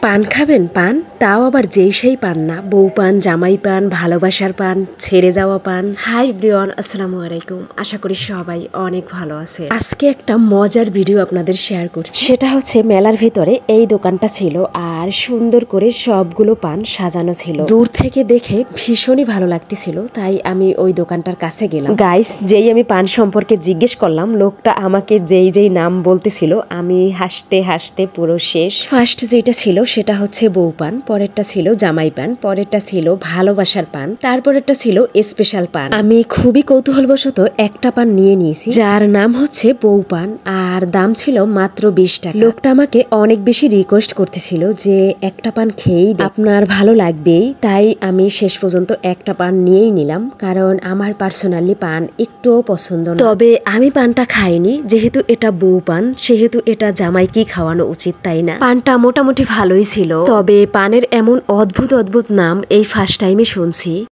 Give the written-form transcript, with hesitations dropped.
পান খাবেন পান, তাও আবার যেই সেই পান না, বউ পান, জামাই পান, ভালোবাসার পান, ছেড়ে যাওয়া পান। হাই এভরিওয়ান, আসসালামু আলাইকুম। আশা করি সবাই অনেক ভালো আছে। আজকে একটা মজার ভিডিও আপনাদের শেয়ার করছি। সেটা হচ্ছে মেলার ভিতরে এই দোকানটা ছিল আর সুন্দর করে সবগুলো পান সাজানো ছিল। দূর থেকে দেখে ভীষণই ভালো লাগতেছিল, তাই আমি ওই দোকানটার কাছে গেলাম। গাইস, যেই আমি পান সম্পর্কে জিজ্ঞেস করলাম, লোকটা আমাকে যেই নাম বলতেছিল, আমি হাসতে হাসতে পুরো শেষ। ফার্স্ট যেটা ছিল সেটা হচ্ছে বউ পান, পরেরটা ছিল জামাই পান, পরেরটা ছিল ভালোবাসার পান, তারপরেরটা ছিল স্পেশাল পান। আমি খুবই কৌতূহলবশত একটা পান নিয়ে নিয়েছি, যার নাম হচ্ছে বউ পান, আর দাম ছিল মাত্র 20 টাকা। লোকটা আমাকে অনেক বেশি রিকোয়েস্ট করতেছিল যে একটা পান খেয়েই আপনার ভালো লাগবেই, তাই আমি শেষ পর্যন্ত একটা পান নিয়েই নিলাম, কারণ আমার পার্সোনালি পান একটুও পছন্দ না। তবে আমি পানটা খাইনি, যেহেতু এটা বউ পান সেহেতু এটা জামাইকেই খাওয়ানো উচিত, তাই না? পানটা মোটামুটি ভালোই ছিল, তবে পানের এমন অদ্ভুত অদ্ভুত নাম এই ফার্স্ট টাইমে শুনছি।